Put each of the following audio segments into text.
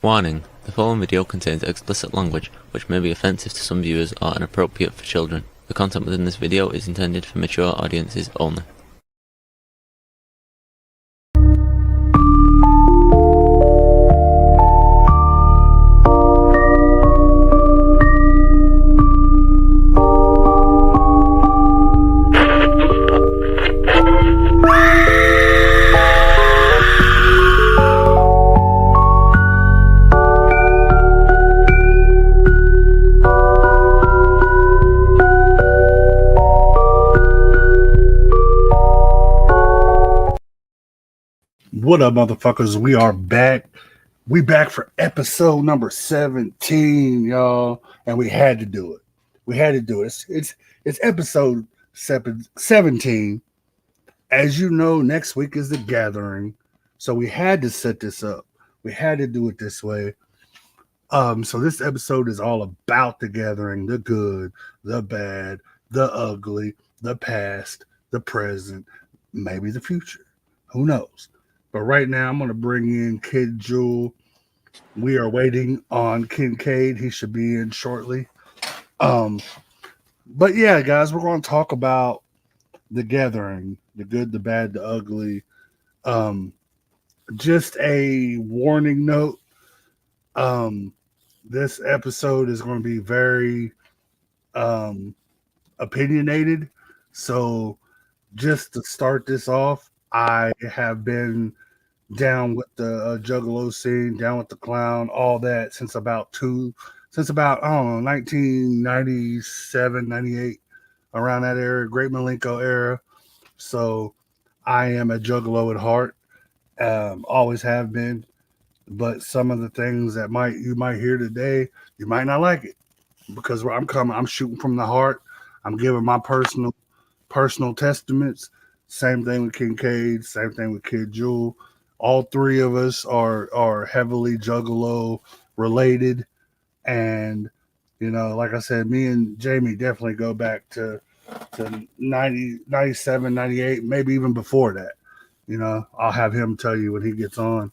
Warning: the following video contains explicit language which may be offensive to some viewers or inappropriate for children. The content within this video is intended for mature audiences only. What up, motherfuckers? We are back. We back for episode number 17, y'all. And we had to do it. We had to do it. It's episode 17. As you know, next week is the gathering. So we had to set this up. We had to do it this way. So this episode is all about the gathering, the good, the bad, the ugly, the past, the present, maybe the future. Who knows? But right now, I'm going to bring in Kid Jewel. We are waiting on Kincaid. He should be in shortly. But yeah, guys, we're going to talk about the gathering, the good, the bad, the ugly. Just a warning note. This episode is going to be very opinionated. So just to start this off, I have been down with the Juggalo scene, down with the clown, all that since about I don't know, 1997, 98, around that era, Great Malenko era. So I am a Juggalo at heart, always have been. But some of the things that you might hear today, you might not like it because I'm shooting from the heart. I'm giving my personal testaments. Same thing with Kincaid, same thing with Kid Jewel. All three of us are heavily Juggalo related. And, like I said, me and Jamie definitely go back to 90, 97, 98, maybe even before that. I'll have him tell you when he gets on.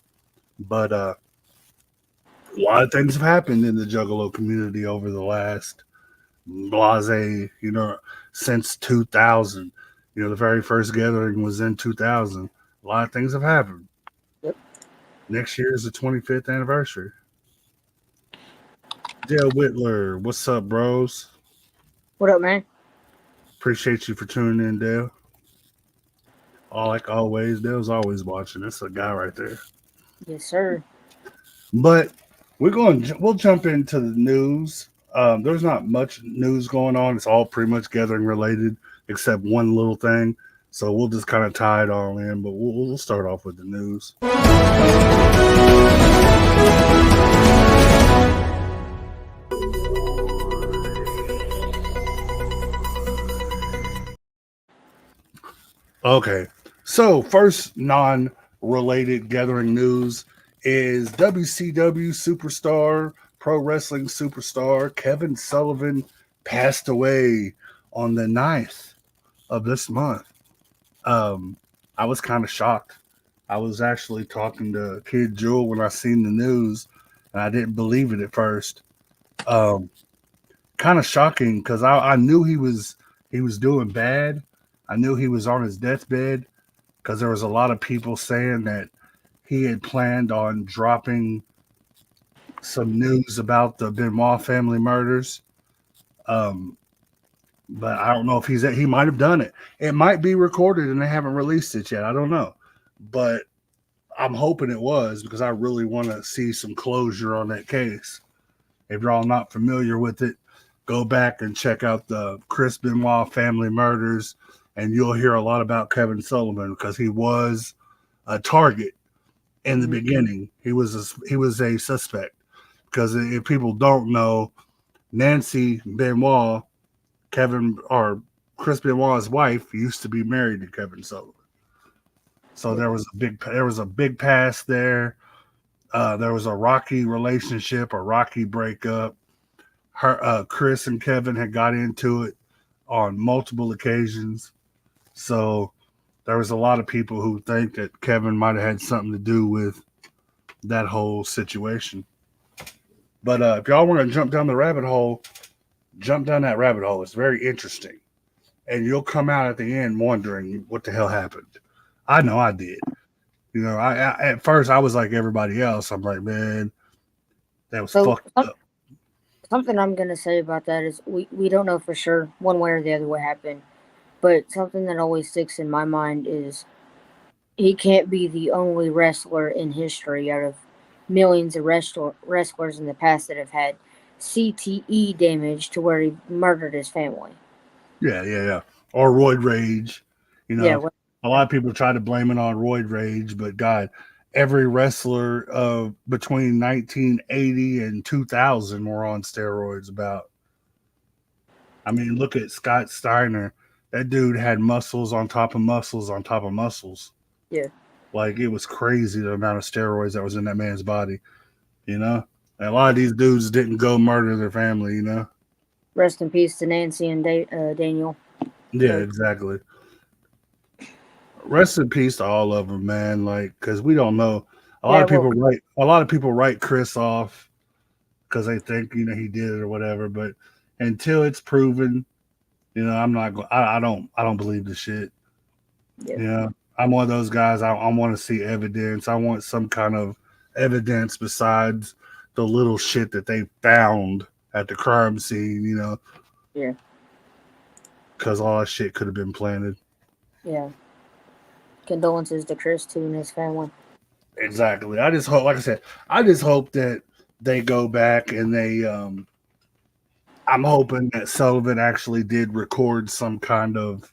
But a lot of things have happened in the Juggalo community over the last since 2000. The very first gathering was in 2000. A lot of things have happened. Yep. Next year is the 25th anniversary. Dale Whitler, what's up, bros? What up, man? Appreciate you for tuning in, Dale. Like always, Dale's always watching. That's a guy right there. Yes, sir. But we'll jump into the news. There's not much news going on. It's all pretty much gathering related, except one little thing. So we'll just kind of tie it all in, but we'll start off with the news. Okay, so first non-related gathering news is WCW superstar, pro wrestling superstar Kevin Sullivan passed away on the 9th of this month. I was kind of shocked. I was actually talking to Kid Jewel when I seen the news, and I didn't believe it at first. Kind of shocking because I knew he was doing bad. I knew he was on his deathbed because there was a lot of people saying that he had planned on dropping some news about the Benoit family murders. But I don't know if he might have done it. It might be recorded and they haven't released it yet. I don't know. But I'm hoping it was because I really want to see some closure on that case. If you're all not familiar with it, go back and check out the Chris Benoit family murders, and you'll hear a lot about Kevin Sullivan because he was a target in the beginning. He was a suspect because if people don't know, Nancy Benoit, Chris Benoit's wife, used to be married to Kevin Sullivan. So there was a big past there. There was a rocky relationship, a rocky breakup. Chris and Kevin had got into it on multiple occasions. So there was a lot of people who think that Kevin might have had something to do with that whole situation. But if y'all want to jump down the rabbit hole, jump down that rabbit hole. It's very interesting, and you'll come out at the end wondering what the hell happened. I know I did. I at first I was like everybody else. I'm like, man, that was So fucked up. something I'm gonna say about that is we don't know for sure one way or the other what happened, but something that always sticks in my mind is he can't be the only wrestler in history out of millions of wrestlers in the past that have had CTE damage to where he murdered his family. Yeah. Or roid rage. You Yeah, know, a lot of people try to blame it on roid rage, but God, every wrestler of between 1980 and 2000 were on steroids. I mean, look at Scott Steiner. That dude had muscles on top of muscles on top of muscles. yeah. Like it was crazy the amount of steroids that was in that man's body. You know, and a lot of these dudes didn't go murder their family. Rest in peace to Nancy and Daniel. Yeah, But exactly. Rest in peace to all of them, man. Like, because we don't know. yeah, well, A lot of people write Chris off because they think he did it or whatever. But until it's proven, I'm not. I don't believe the shit. yeah, You know, I'm one of those guys. I want to see evidence. I want some kind of evidence besides the little shit that they found at the crime scene. yeah, Because all that shit could have been planted. yeah. Condolences to Chris too and his family. Exactly. I just hope, like I said, I just hope that they go back and I'm hoping that Sullivan actually did record some kind of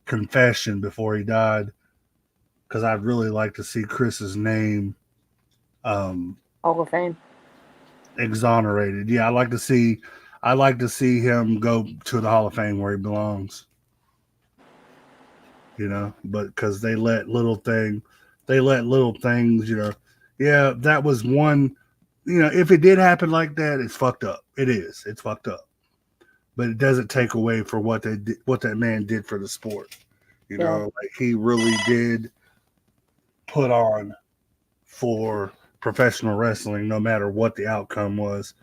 confession before he died, because I'd really like to see Chris's name um, Hall of Fame. exonerated. Yeah, I like to see him go to the Hall of Fame where he belongs. But because they let little things. Yeah, that was one. If it did happen like that, it's fucked up. It is. It's fucked up. But it doesn't take away for what that man did for the sport. Yeah, Like he really did put on for professional wrestling, no matter what the outcome was.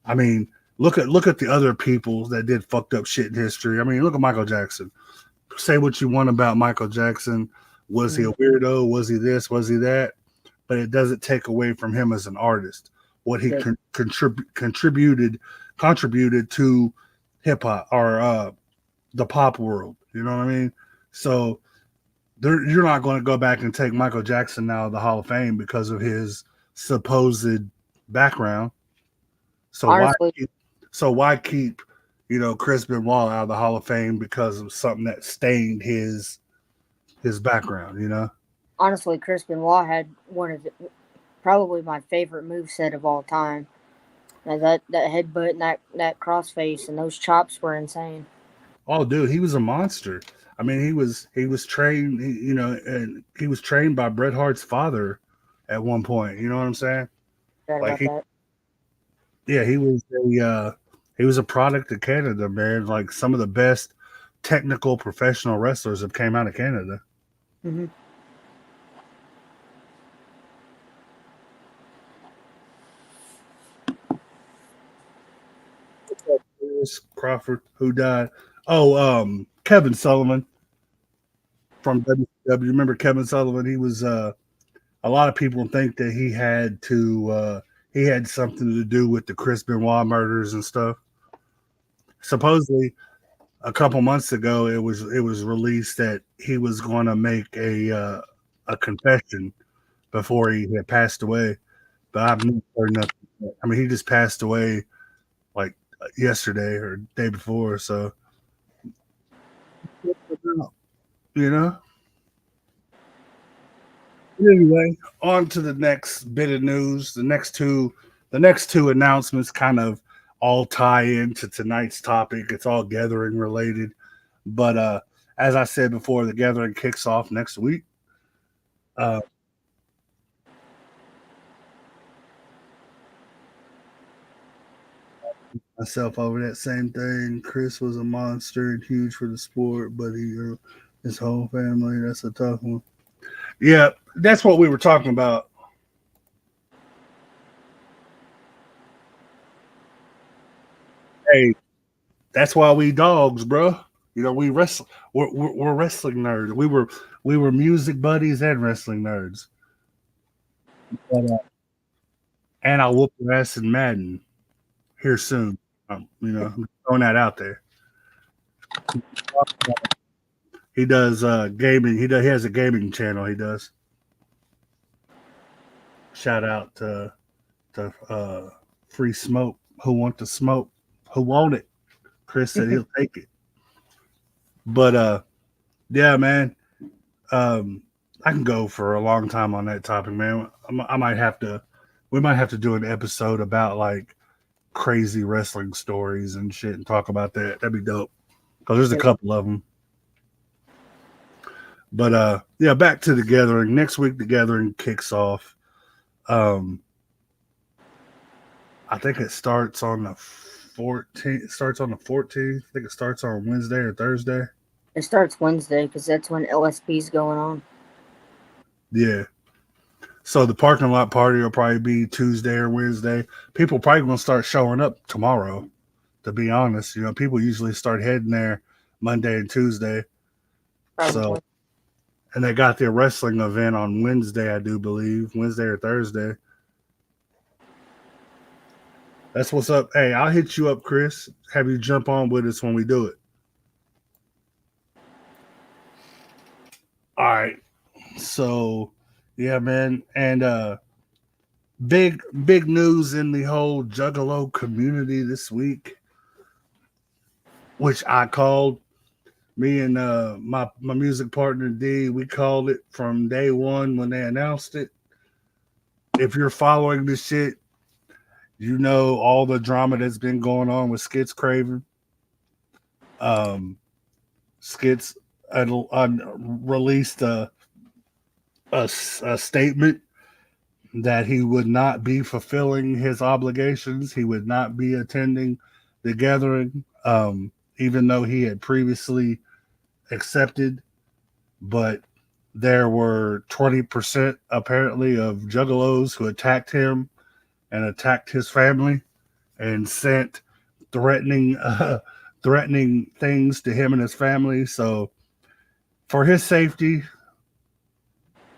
I mean, look at the other people that did fucked up shit in history. I mean, look at Michael Jackson. Say what you want about Michael Jackson. Was he a weirdo? Was he this? Was he that? But it doesn't take away from him as an artist. What he yeah. contributed to hip hop or the pop world. You know what I mean? So you're not going to go back and take Michael Jackson out of the Hall of Fame because of his supposed background. So Honestly, why keep Chris Benoit out of the Hall of Fame because of something that stained his background? honestly, Chris Benoit had one of probably my favorite move set of all time. Now that headbutt and that crossface and those chops were insane. Oh, dude, he was a monster. I mean, he was trained, and he was trained by Bret Hart's father at one point. You know what I'm saying? Forgot Like about that. yeah, he was a product of Canada, man. Like some of the best technical professional wrestlers have came out of Canada. Hmm. Lewis Crawford, who died. Oh, Kevin Sullivan from WCW. Remember Kevin Sullivan? He was a lot of people think that he had something to do with the Chris Benoit murders and stuff. Supposedly, a couple months ago, it was released that he was going to make a confession before he had passed away. But I've never heard nothing. I mean, he just passed away like yesterday or day before. So you know. Anyway, on to the next bit of news. The next two announcements kind of all tie into tonight's topic. It's all gathering related. But as I said before, the gathering kicks off next week. Uh, myself over that same thing. Chris was a monster and huge for the sport, but his whole family, that's a tough one. Yeah, that's what we were talking about. Hey, that's why we dogs, bro. You know, we wrestle. We're wrestling nerds. We were music buddies and wrestling nerds. But, and I'll whoop your ass in Madden here soon. I'm throwing that out there. He does gaming. He has a gaming channel. He does. Shout out to Free Smoke. Who want to smoke? Who want it? Chris said he'll take it. But yeah, man. Um, I can go for a long time on that topic, man. I might have to. We might have to do an episode about like crazy wrestling stories and shit and talk about that. That'd be dope. Because there's a couple of them. But yeah, back to the gathering. Next week the gathering kicks off. I think it starts on the 14th. It starts on the 14th. I think it starts on Wednesday or Thursday. It starts Wednesday because that's when LSP's going on. Yeah. So the parking lot party will probably be Tuesday or Wednesday. People probably gonna start showing up tomorrow. To be honest, people usually start heading there Monday and Tuesday. Probably. So, and they got their wrestling event on Wednesday, I do believe, Wednesday or Thursday. That's what's up. Hey, I'll hit you up, Chris. Have you jump on with us when we do it. All right. So, yeah, man. And big news in the whole Juggalo community this week, which I called. Me and my music partner D, we called it from day one when they announced it. If you're following this shit, you know all the drama that's been going on with Skits Craven. Skits released a statement that he would not be fulfilling his obligations. He would not be attending the gathering, even though he had previously accepted. But there were 20% apparently of juggalos who attacked him and attacked his family and sent threatening things to him and his family. So for his safety,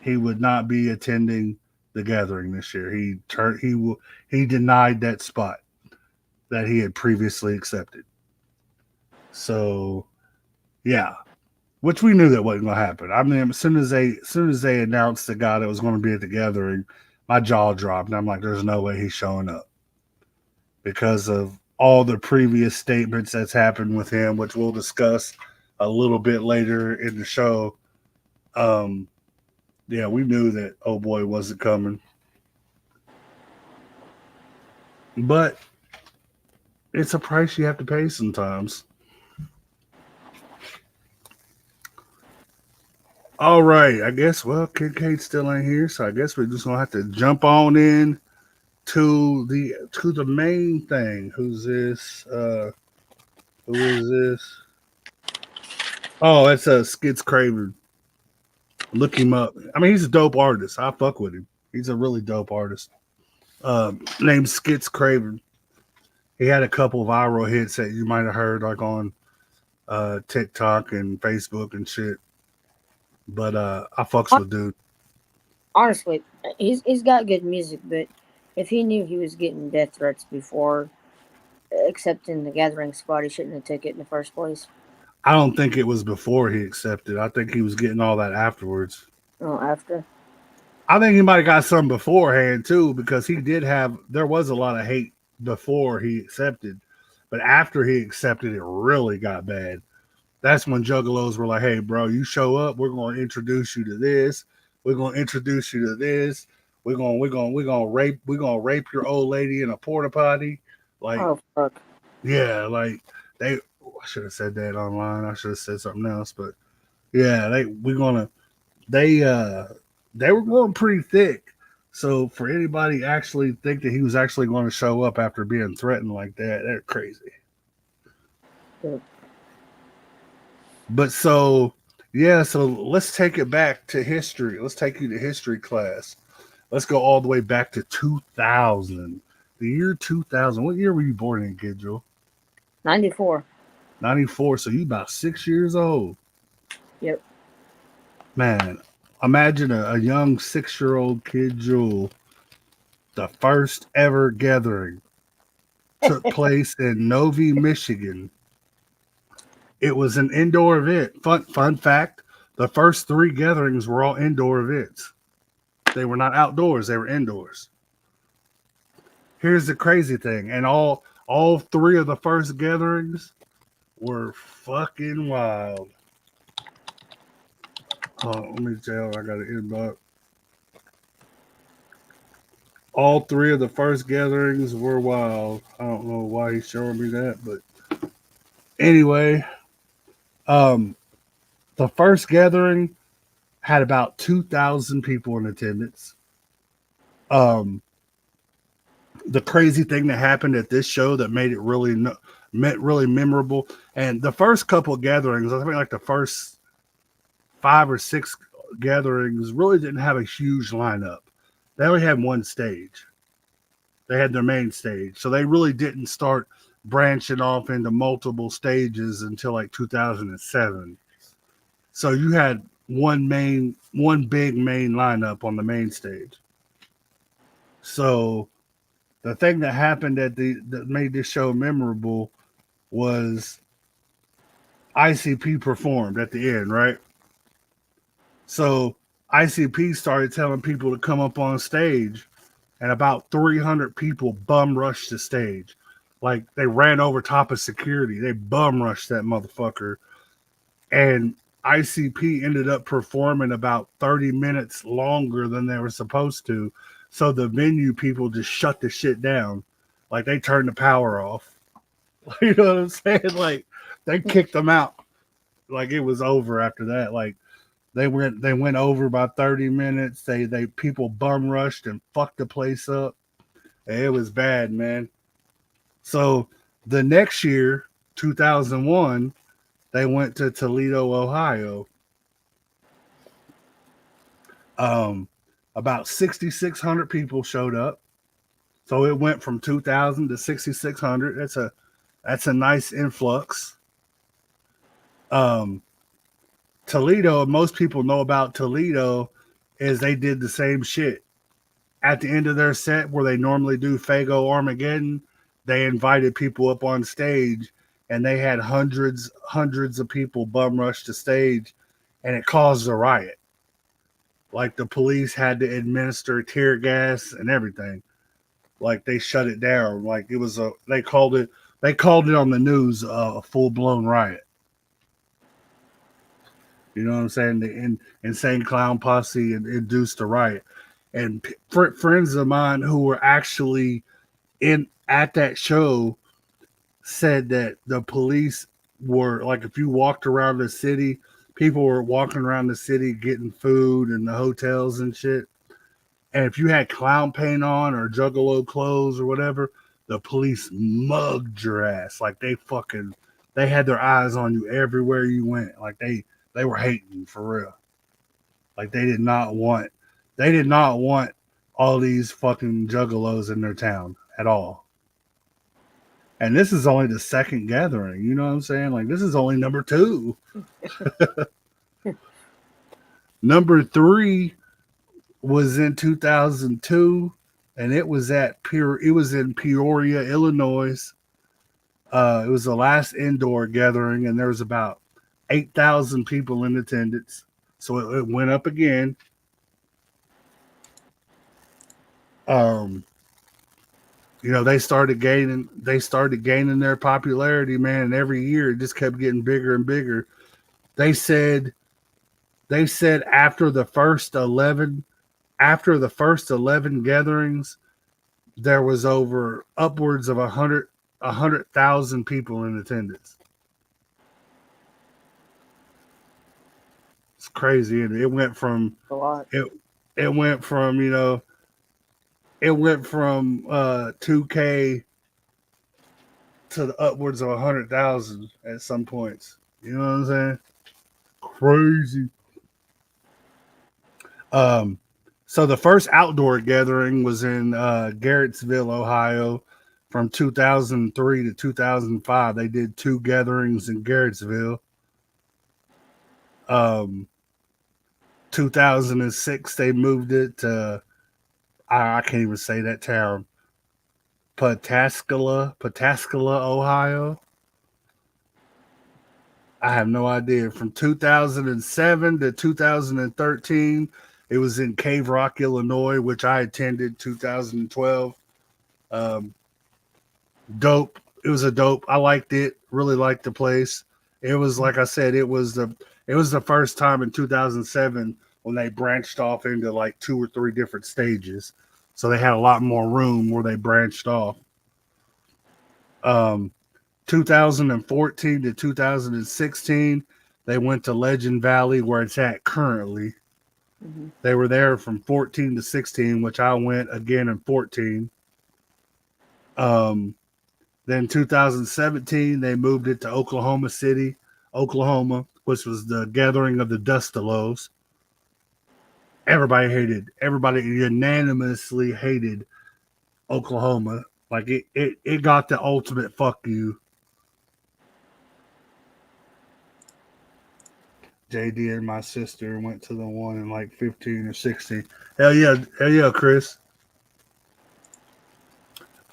he would not be attending the gathering this year. He denied that spot that he had previously accepted. So yeah, which we knew that wasn't going to happen. I mean, as soon as they announced the guy that was going to be at the gathering, my jaw dropped, and I'm like, "There's no way he's showing up," because of all the previous statements that's happened with him, which we'll discuss a little bit later in the show. Yeah, we knew that oh boy wasn't coming, but it's a price you have to pay sometimes. All right, I guess. Well, Kid still ain't here, so I guess we're just gonna have to jump on in to the main thing. Who's this? Who is this? Oh, that's Skits Craven. Look him up. I mean, he's a dope artist. I fuck with him. He's a really dope artist. Named Skits Craven. He had a couple viral hits that you might have heard, like on TikTok and Facebook and shit. But I fucks with dude. Honestly, he's got good music, but if he knew he was getting death threats before accepting the gathering spot, he shouldn't have took it in the first place. I don't think it was before he accepted. I think he was getting all that afterwards. Oh, after? I think he might have got some beforehand too, because there was a lot of hate before he accepted, but after he accepted, it really got bad. That's when juggalos were like, "Hey, bro, you show up, we're going to introduce you to this. We're going to introduce you to this. We're going to rape your old lady in a porta potty." Like, oh fuck. Yeah, like I should have said that online. I should have said something else, but yeah, they were going pretty thick. So for anybody actually think that he was actually going to show up after being threatened like that, they're crazy. Yeah. But so let's take it back to history. Let's take you to history class. Let's go all the way back to 2000. The year 2000. What year were you born in, Kid Joel? 94. 94. So you about 6 years old. Yep. Man, imagine a young 6-year-old kid, Jewel. The first ever gathering took place in Novi, Michigan. It was an indoor event. Fun fact: the first 3 gatherings were all indoor events. They were not outdoors; they were indoors. Here's the crazy thing, and all 3 of the first gatherings were fucking wild. Let me tell. I got an inbox. All 3 of the first gatherings were wild. I don't know why he's showing me that, but anyway, um, the first gathering had about 2,000 people in attendance. Um, the crazy thing that happened at this show that made it really memorable, and the first couple of gatherings, I think like the first 5 or 6 gatherings really didn't have a huge lineup. They only had one stage. They had their main stage. So they really didn't start branching off into multiple stages until like 2007. So you had one big main lineup on the main stage. So the thing that happened that made this show memorable was ICP performed at the end, right? So ICP started telling people to come up on stage, and about 300 people bum rushed the stage. Like they ran over top of security. They bum rushed that motherfucker. And ICP ended up performing about 30 minutes longer than they were supposed to. So the venue people just shut the shit down. Like they turned the power off. You know what I'm saying? Like they kicked them out. Like it was over after that. Like they went over by 30 minutes. They people bum rushed and fucked the place up. And it was bad, man. So the next year, 2001, they went to Toledo, Ohio. About 6,600 people showed up. So it went from 2,000 to 6,600. That's a nice influx. Toledo, most people know about Toledo is they did the same shit. At the end of their set where they normally do Fago Armageddon, they invited people up on stage and they had hundreds of people bum rush the stage, and it caused a riot. Like the police had to administer tear gas and everything. Like they shut it down. Like it was they called it on the news a full-blown riot. You know what I'm saying? The insane clown posse induced a riot. And friends of mine who were actually at that show said that the police were like, if you walked around the city, people were walking around the city getting food in the hotels and shit. And if you had clown paint on or juggalo clothes or whatever, the police mugged your ass. Like they had their eyes on you everywhere you went. Like they were hating you for real. Like they did not want all these fucking juggalos in their town at all. And this is only the second gathering. You know what I'm saying? Like this is only number 2. Number 3 was in 2002, and it was in Peoria, Illinois. It was the last indoor gathering, and there was about 8,000 people in attendance. So it went up again. You know, they started gaining their popularity, man, and every year it just kept getting bigger and bigger. They said after the first 11 gatherings, there was upwards of 100,000 people in attendance. It's crazy. And it went from A lot. It went from, you know, 2K to the upwards of 100,000 at some points. You know what I'm saying? Crazy. So the first outdoor gathering was in Garrettsville, Ohio, from 2003 to 2005. They did 2 gatherings in Garrettsville. 2006, they moved it to, I can't even say that town, Pataskala, Ohio. I have no idea. From 2007 to 2013, it was in Cave Rock, Illinois, which I attended 2012. Um, Dope. It was a dope. I liked it. Really liked the place. It was, like I said, it was the first time in 2007 when they branched off into like 2 or 3 different stages. So they had a lot more room where they branched off. Um, 2014 to 2016, they went to Legend Valley where it's at currently. Mm-hmm. They were there from 14 to 16, which I went again in 14. Then 2017, they moved it to Oklahoma City, Oklahoma, which was the gathering of the Dustalos. Everybody unanimously hated Oklahoma. Like it got the ultimate fuck you. JD and my sister went to the one in like 15 or 16. Hell yeah, Chris.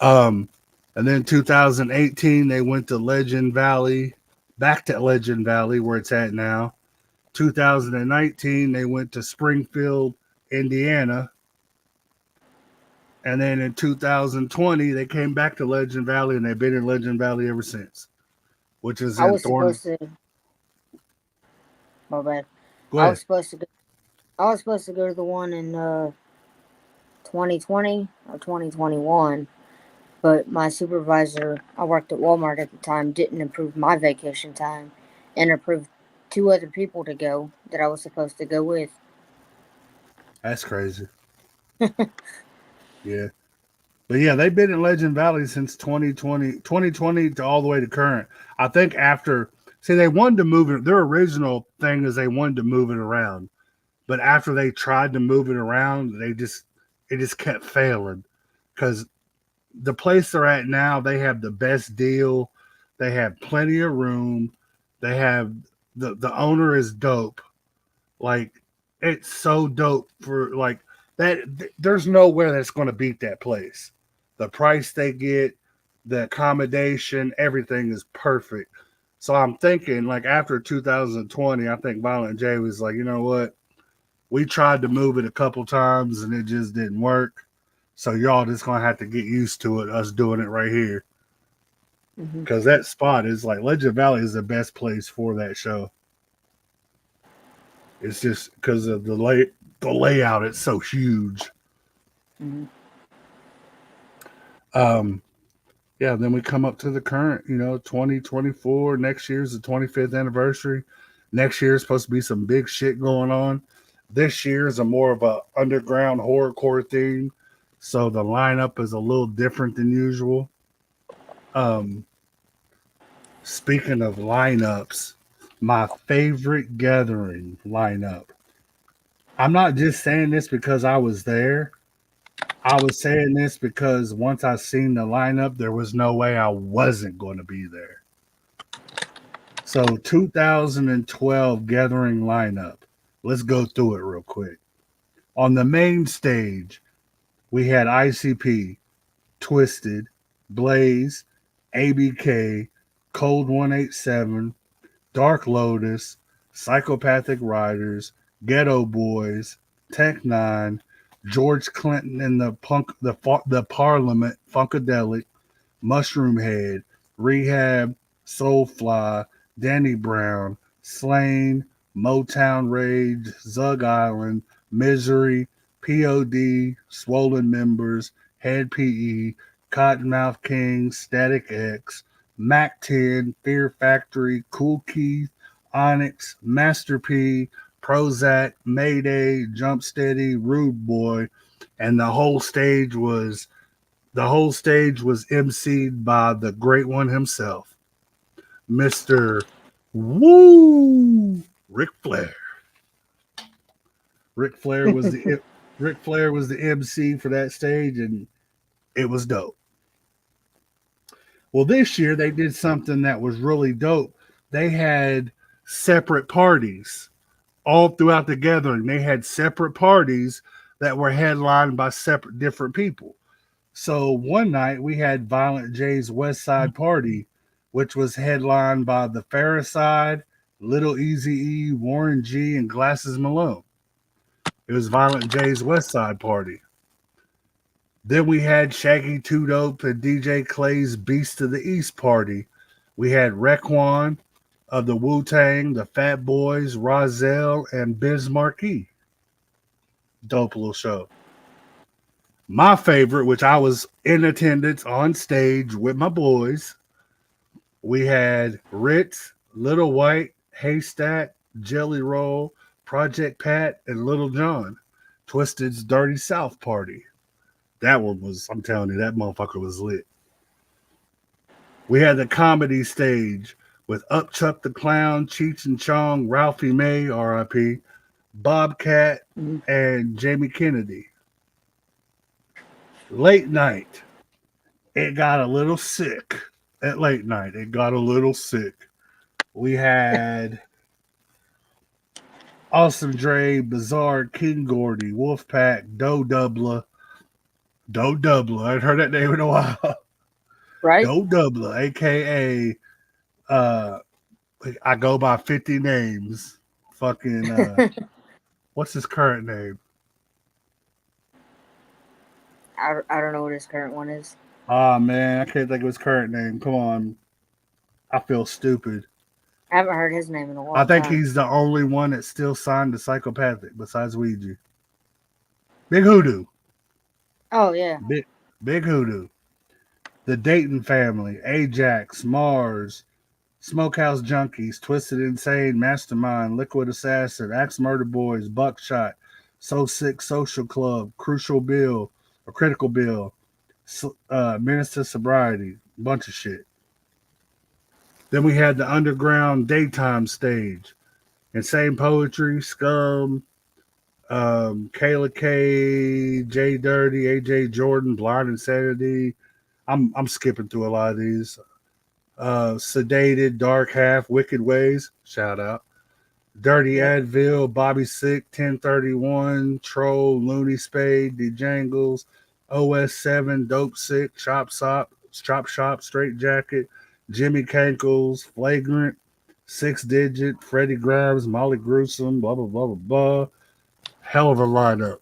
Um, and then 2018, they went to Legend Valley, back to Legend Valley where it's at now. 2019, they went to Springfield, Indiana. And then in 2020, they came back to Legend Valley, and they've been in Legend Valley ever since, which is I in was Thorn. supposed to. My bad. Go I was ahead. supposed to go. I was supposed to go to the one in 2020 or 2021, but my supervisor, I worked at Walmart at the time, didn't approve my vacation time, and approved 2 other people to go that I was supposed to go with. That's crazy. Yeah. But yeah, they've been in Legend Valley since 2020 to all the way to current. I think they wanted to move it. Their original thing is they wanted to move it around. But after they tried to move it around, it just kept failing. Because the place they're at now, they have the best deal. They have plenty of room. They have the owner is dope. Like it's so dope for like that. There's nowhere that's going to beat that place. The price they get, the accommodation, everything is perfect. So I'm thinking like after 2020, I think Violent J was like, you know what? We tried to move it a couple times and it just didn't work. So y'all just gonna have to get used to it. Us doing it right here Mm-hmm. because that spot is like Legend Valley is the best place for that show. It's just because of the layout. It's so huge. Mm-hmm. Um, yeah. Then we come up to the current. 2024. Next year's the 25th anniversary. Next year is supposed to be some big shit going on. This year is a more of a underground horrorcore theme, so the lineup is a little different than usual. Um, Speaking of lineups, my favorite gathering lineup. I'm not just saying this because I was there. I was saying this because once I seen the lineup, there was no way I wasn't going to be there. So 2012 gathering lineup. Let's go through it real quick. On the main stage, we had ICP, Twisted, Blaze, ABK, Cold 187, Dark Lotus, Psychopathic Riders, Ghetto Boys, Tech Nine, George Clinton and the Parliament, Funkadelic, Mushroom Head, Rehab, Soulfly, Danny Brown, Slain, Motown Rage, Zug Island, Misery, POD, Swollen Members, Head PE, Cottonmouth King, Static X, Mac 10, Fear Factory, Cool Keith, Onyx, Master P, Prozac, Mayday, Jump Steady, Rude Boy, and the whole stage was emceed by the great one himself, Mr. Woo Ric Flair. Ric Flair was the Ric Flair was the MC for that stage, and it was dope. Well, this year they did something that was really dope. They had separate parties all throughout the gathering. They had separate parties that were headlined by separate different people. So one night we had Violent J's West Side Party, which was headlined by the Farrakhan, Little Easy E, Warren G, and Glasses Malone. It was Violent J's West Side Party. Then we had Shaggy Two Dope and DJ Clay's Beast of the East Party. We had Raekwon of the Wu Tang, the Fat Boys, Rozelle, and Biz Markie. Dope little show. My favorite, which I was in attendance on stage with my boys, we had Ritz, Little White, Haystack, Jelly Roll, Project Pat, and Little John. Twisted's Dirty South Party. That one was, I'm telling you, that motherfucker was lit. We had the comedy stage with Upchuck the Clown, Cheech and Chong, Ralphie May, R.I.P., Bobcat, and Jamie Kennedy. Late night, it got a little sick. At late night, it got a little sick. We had Awesome Dre, Bizarre, King Gordy, Wolfpack, Doe Dubla. I hadn't heard that name in a while. Right? Doe Dubla, aka I go by 50 names. Fucking what's his current name? I don't know what his current one is. Ah man, I can't think of his current name. Come on. I feel stupid. I haven't heard his name in a long I think time. he's the only one that's still signed to Psychopathic besides Ouija. Big Hoodoo. Oh yeah. Big Hoodoo. The Dayton Family, Ajax, Mars, Smokehouse Junkies, Twisted Insane, Mastermind, Liquid Assassin, Axe Murder Boys, Buckshot, So Sick Social Club, Crucial Bill, or Critical Bill, Menace to Sobriety, bunch of shit. Then we had the underground daytime stage. Insane Poetry, Scum, Kayla K, J Dirty, AJ Jordan, Blind Insanity. I'm skipping through a lot of these. Sedated, Dark Half, Wicked Ways, shout out. Dirty Advil, Bobby Sick, 1031, Troll, Looney Spade, Dejangles, OS7, Dope Sick, Chop Shop, Straight Jacket, Jimmy Cankles, Flagrant, Six Digit, Freddie Grimes, Molly Gruesome, blah, blah, blah, blah, blah. Hell of a lineup.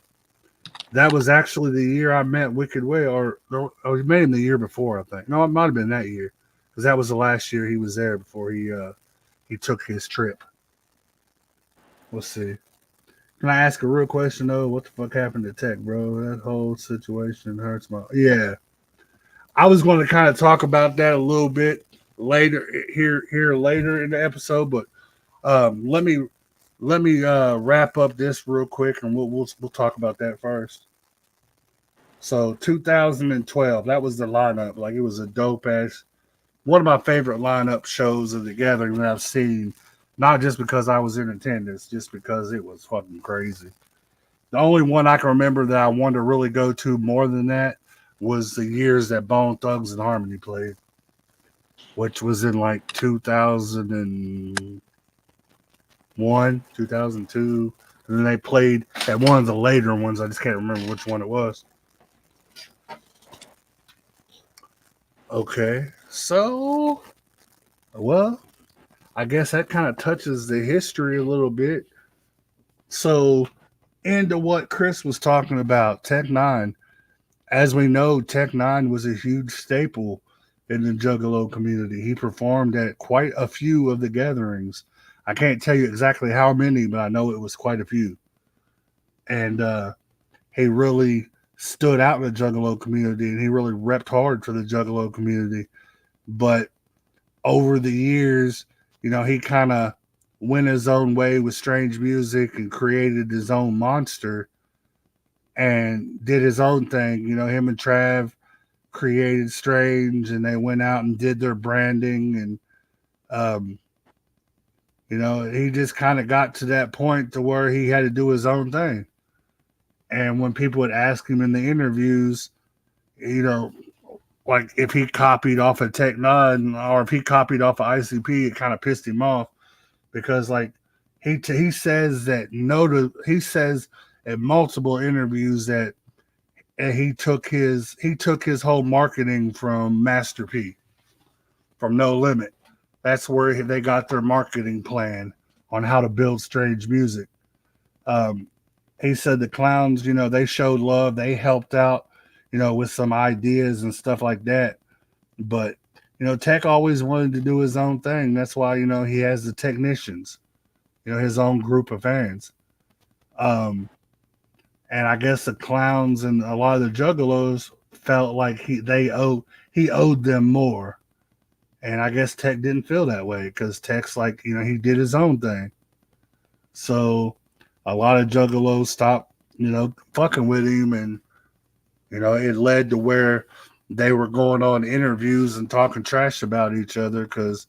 That was actually the year I met Wicked Way, or we met him the year before, I think. No, it might have been that year, because that was the last year he was there before he took his trip. Let's see. Can I ask a real question though? What the fuck happened to Tech, bro? That whole situation hurts my. Yeah, I was going to kind of talk about that a little bit later here later in the episode, but let me wrap up this real quick, and we'll talk about that first. So 2012, that was the lineup. Like it was a dope ass, one of my favorite lineup shows of the gathering that I've seen. Not just because I was in attendance, just because it was fucking crazy. The only one I can remember that I wanted to really go to more than that was the years that Bone Thugs and Harmony played, which was in like 2001, 2002. And then they played at one of the later ones. I just can't remember which one it was. Okay, so, well, I guess that kind of touches the history a little bit. So, into what Chris was talking about, Tech Nine. As we know, Tech Nine was a huge staple in the Juggalo community. He performed at quite a few of the gatherings. I can't tell you exactly how many, but I know it was quite a few. And he really stood out in the Juggalo community, and he really repped hard for the Juggalo community. But over the years, he kind of went his own way with strange music and created his own monster and did his own thing. Him and Trav created Strange, and they went out and did their branding, and he just kind of got to that point to where he had to do his own thing. And when people would ask him in the interviews, like if he copied off of Tech Nine or if he copied off of ICP, it kind of pissed him off because like he says that he says in multiple interviews that he took his whole marketing from Master P, from No Limit. That's where they got their marketing plan on how to build strange music. Um, he said the clowns, they showed love, they helped out, with some ideas and stuff like that. But Tech always wanted to do his own thing. That's why he has the technicians, his own group of fans. And I guess the clowns and a lot of the juggalos felt like he owed them more. And I guess Tech didn't feel that way because Tech's like, he did his own thing. So a lot of juggalos stopped, fucking with him. And, it led to where they were going on interviews and talking trash about each other because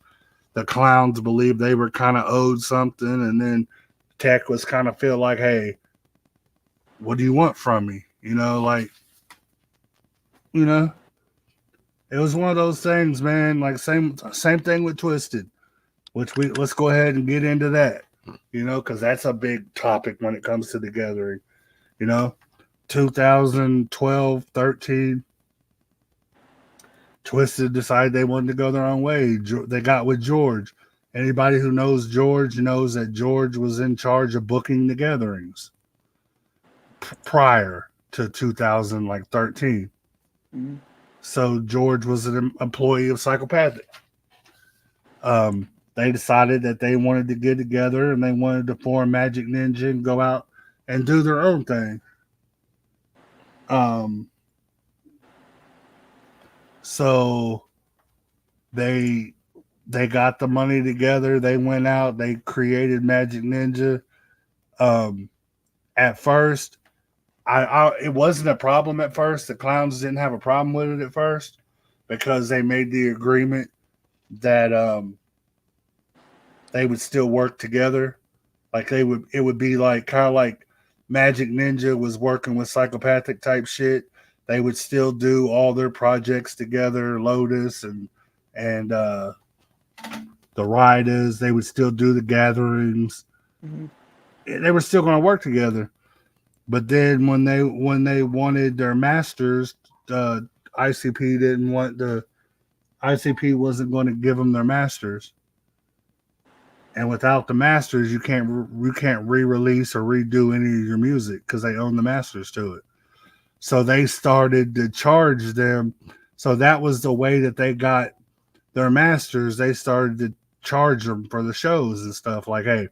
the clowns believed they were kind of owed something. And then Tech was kind of feel like, hey, what do you want from me? It was one of those things, man. Like same thing with Twisted, which let's go ahead and get into that, because that's a big topic when it comes to the gathering. 2012, 13, Twisted decided they wanted to go their own way. They got with George. Anybody who knows George knows that George was in charge of booking the gatherings prior to 2013. Mm-hmm. So George was an employee of Psychopathic. They decided that they wanted to get together and they wanted to form Magic Ninja and go out and do their own thing. So they got the money together. They went out. They created Magic Ninja. At first, it wasn't a problem at first. The clowns didn't have a problem with it at first because they made the agreement that they would still work together. Like it would be like kind of like Magic Ninja was working with Psychopathic type shit. They would still do all their projects together, Lotus and the Riders. They would still do the gatherings. Mm-hmm. They were still going to work together. But then when they wanted their masters, ICP wasn't going to give them their masters. And without the masters, you can't re-release or redo any of your music because they own the masters to it. So they started to charge them. So that was the way that they got their masters. They started to charge them for the shows and stuff. Like, hey,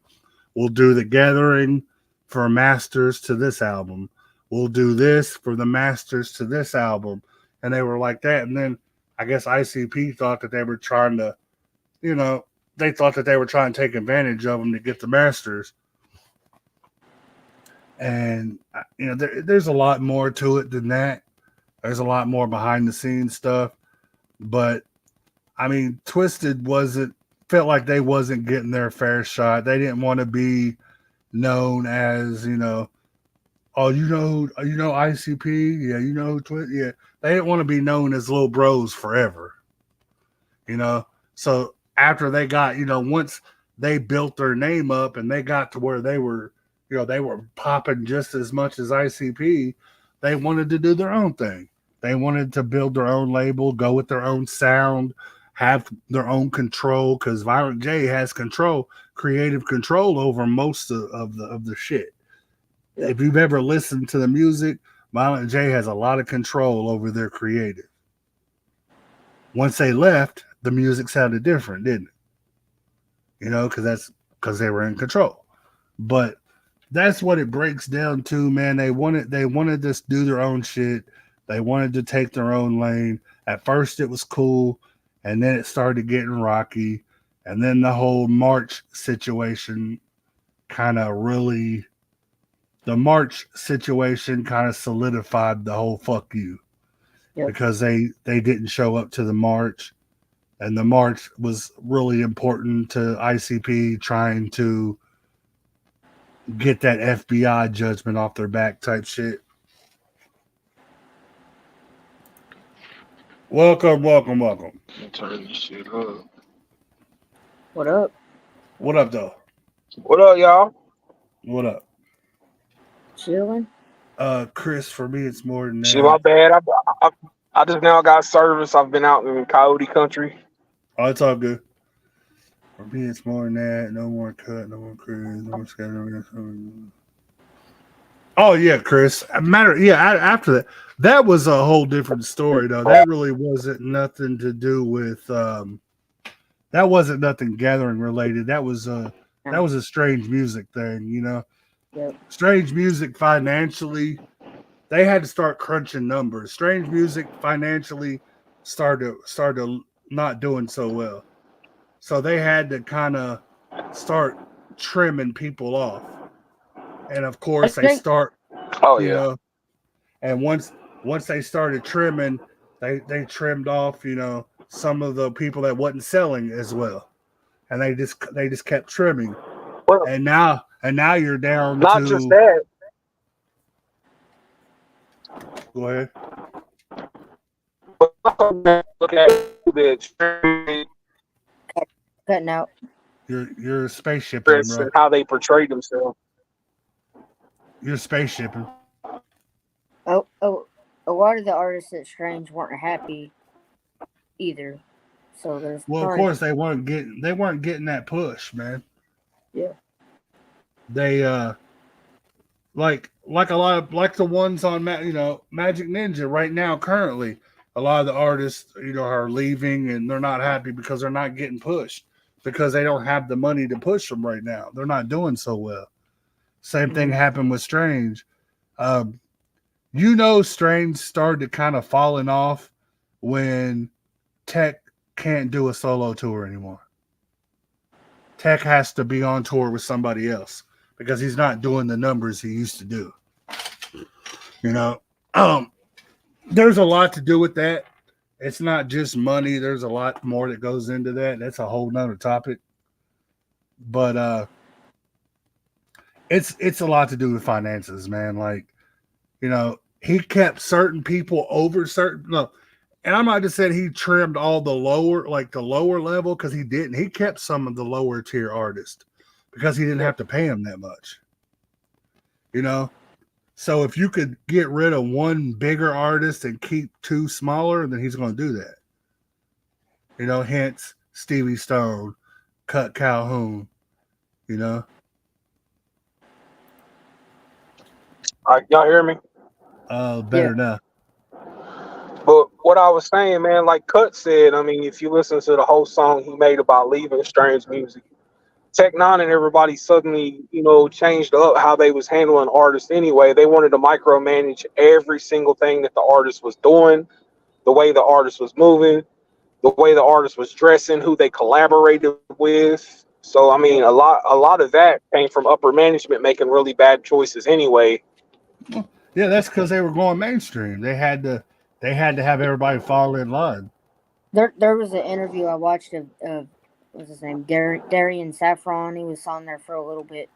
we'll do the gathering for masters to this album. We'll do this for the masters to this album. And they were like that. And then I guess ICP thought that they were trying to, they thought that they were trying to take advantage of them to get the masters. And, there's a lot more to it than that. There's a lot more behind the scenes stuff. But, I mean, Twisted felt like they wasn't getting their fair shot. They didn't want to be known as, oh, ICP? Yeah, Twisted? Yeah. They didn't want to be known as little bros forever. So after they got, once they built their name up and they got to where they were, they were popping just as much as ICP, they wanted to do their own thing. They wanted to build their own label, go with their own sound, have their own control, because Violent J has creative control over most of the shit. If you've ever listened to the music, Violent J has a lot of control over their creative. Once they left, the music sounded different, didn't it? Because they were in control. But that's what it breaks down to, man. They wanted to do their own shit. They wanted to take their own lane. At first, it was cool, and then it started getting rocky, and then the whole March situation kind of solidified the whole fuck you. Yep. Because they didn't show up to the march, and the march was really important to ICP trying to get that FBI judgment off their back type shit. Welcome, welcome, welcome. Turn this shit up. What up? What up, though? What up, y'all? What up? Chilling? Chris, for me, it's more than Shit, my that. bad. I, I just now got service. I've been out in Coyote Country. Oh, it's all good. For me, it's more than that. No more cut, no more cruise, no more scheduling. Oh yeah, Chris. After that, that was a whole different story, though. That really wasn't nothing to do with. That wasn't nothing gathering related. That was a strange music thing, you know. Yep. Strange music financially, they had to start crunching numbers. Strange music financially started not doing so well, so they had to kind of start trimming people off. And of I course, they think start, Oh you yeah. know, and once they started trimming, they trimmed off, some of the people that wasn't selling as well, and they just kept trimming, Well, and now you're down not just to. that. Go ahead. But also look at the cutting out. You're spaceshipping, extras bro. and how they portray themselves. You're spaceshipping. A lot of the artists at Strange weren't happy either. So there's Well, of probably course they weren't getting that push, man. yeah. They like a lot of like the ones on Magic Ninja right now currently. A lot of the artists, are leaving and they're not happy because they're not getting pushed because they don't have the money to push them right now. They're not doing so well. Same thing Mhm. happened with Strange. Um, Strange started kind of falling off when Tech can't do a solo tour anymore. Tech has to be on tour with somebody else because he's not doing the numbers he used to do. You know, um, there's a lot to do with that. It's not just money. There's a lot more that goes into that. That's a whole nother topic. But it's a lot to do with finances, man. Like, he kept certain people over certain no. And I'm not just saying he trimmed all the lower level, because he didn't. He kept some of the lower tier artists because he didn't Yep. have to pay them that much. You know, so if you could get rid of one bigger artist and keep two smaller, then he's going to do that. Hence Stevie Stone, Cut Calhoun. You know, Y'all hear me? Yeah. better now. But what I was saying, man, like Cut said, I mean, if you listen to the whole song he made about leaving Strange Music, Tech Nine and everybody suddenly, changed up how they was handling artists anyway. They wanted to micromanage every single thing that the artist was doing, the way the artist was moving, the way the artist was dressing, who they collaborated with. So I mean, a lot of that came from upper management making really bad choices anyway. Yeah, that's because they were going mainstream. They had to have everybody fall in line. There was an interview I watched of what's his name, Darian Saffron. He was on there for a little bit.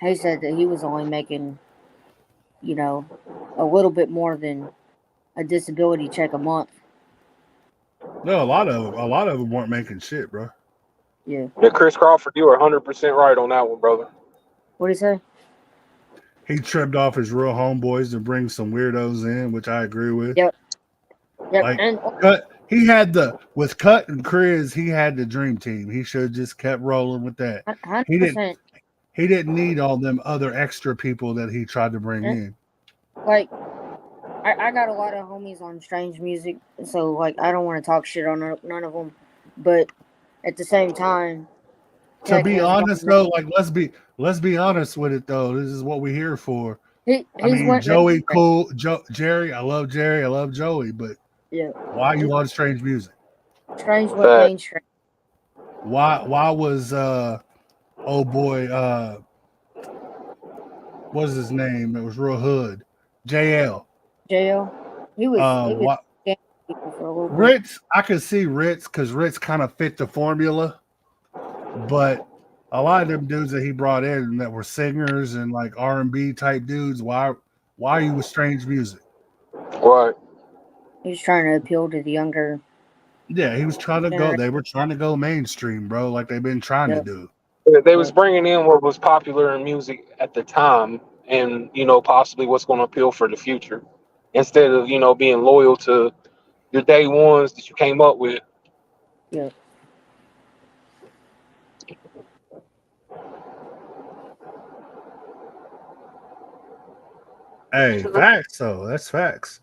He said that he was only making, you know, a little bit more than a disability check a month. No, a lot of them weren't making shit, bro. Yeah. Yeah, Chris Crawford, you were 100% right on that one, brother. What do you say? He trimmed off his real homeboys to bring some weirdos in, which I agree with. Yep. Yep. Like And Cut, he had with Cut and Chris, he had the dream team. He should have just kept rolling with that. He didn't 100%. he didn't need all them other extra people that he tried to bring in. Like, I got a lot of homies on Strange Music, so like I don't want to talk shit on none of them, but at the same time, To Tech be has honest gone. though, like let's be honest with it though. This is what we're here for. I He's mean, went Joey, mainstream. cool. Jerry, I love Jerry. I love Joey, but Yeah. why are you on Strange Music? Strange went Fact. mainstream. Why was oh boy, what's his name? It was real hood. JL. Jail. He was What scamming people for a little bit. Ritz? I could see Ritz because Ritz kind of fit the formula, but a lot of them dudes that he brought in that were singers and like R&B type dudes. Why are you with Strange Music? Right. He was trying to appeal to the younger Yeah, he was trying to go. generation. They were trying to go mainstream, bro, like they've been trying to Yep. do. They was Yep. bringing in what was popular in music at the time, and possibly what's going to appeal for the future, instead of being loyal to your day ones that you came up with. Yep. Hey, facts. So that's facts.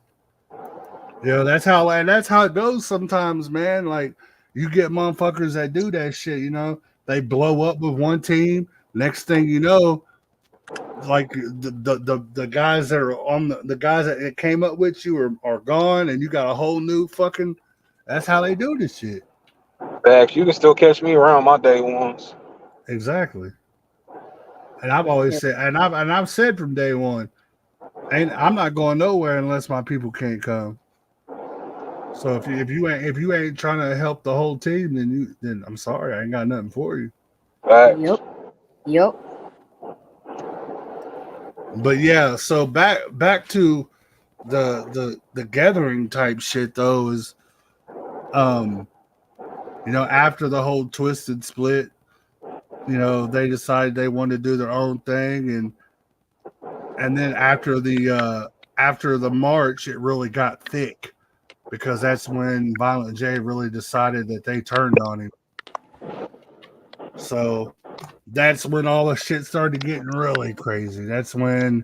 That's how it goes sometimes, man. Like you get motherfuckers that do that shit. They blow up with one team. Next thing you know, like the guys that are on the guys that came up with you are gone, and you got a whole new fucking. That's how they do this shit. Facts. You can still catch me around my day ones. Exactly. And I've always Yep. said, and I've said from day one, ain't I'm not going nowhere unless my people can't come. So if you ain't trying to help the whole team, then I'm sorry, I ain't got nothing for you. Facts. Yep. Yep. But yeah, so back to the gathering type shit though is um after the whole Twisted split, they decided they wanted to do their own thing, and then after the march it really got thick because that's when Violent J really decided that they turned on him. So that's when all the shit started getting really crazy. That's when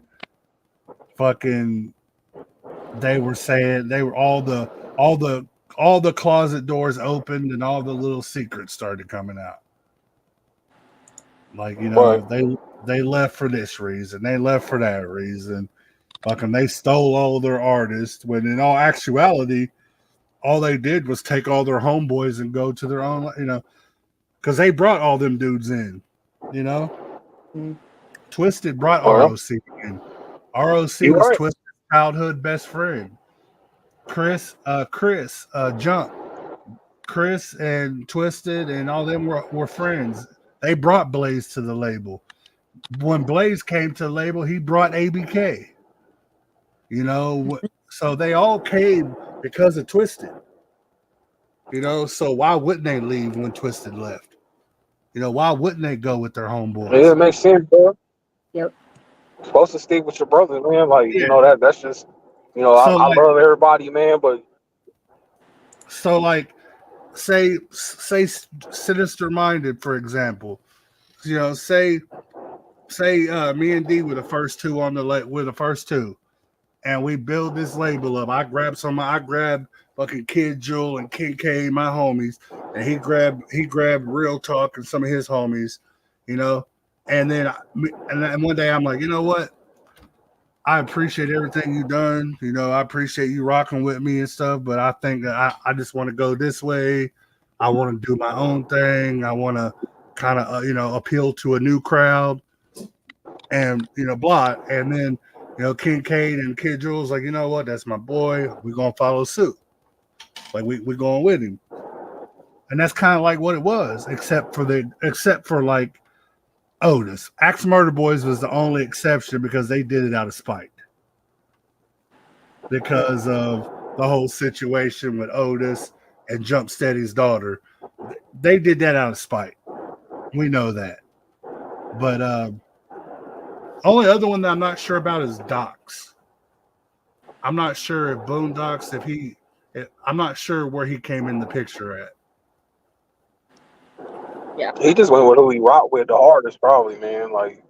fucking they were saying they were all the closet doors opened and all the little secrets started coming out. Like, Right. they left for this reason, they left for that reason. Fucking they stole all their artists when in all actuality, all they did was take all their homeboys and go to their own, because they brought all them dudes in, you know. Mm. Twisted brought Well, ROC in. ROC you're was right. Twisted's childhood best friend. Chris, Jump, Chris and Twisted and all them were friends. They brought Blaze to the label. When Blaze came to the label, he brought ABK. So they all came because of Twisted. So why wouldn't they leave when Twisted left? Why wouldn't they go with their Yeah, homeboys? it makes sense, bro. Yep. Supposed to stick with your brother, man. Like, Yeah. that's just, So I like, love everybody, man, but so like, say Sinister Minded, for example. Say me and D were the first two on we're the first two, and we build this label up. I grabbed fucking Kid Jewel and King K, my homies, and he grabbed Real Talk and some of his homies, you know. And then one day I'm like, you know what? I appreciate everything you've done. I appreciate you rocking with me and stuff, but I think that I just want to go this way. I want to do my own thing. I want to kind of, appeal to a new crowd and, blah. And then, Kincaid and Kid Jules, like, you know what? That's my boy. We're going to follow suit. Like, we're going with him. And that's kind of like what it was, except for like Otis. Axe Murder Boys was the only exception because they did it out of spite. Because of the whole situation with Otis and Jump Steady's daughter. They did that out of spite. We know that. But only other one that I'm not sure about is Docs. I'm not sure if Boondocks, I'm not sure where he came in the picture at. Yeah. he just went with who he rocked with the hardest, probably, man. Like,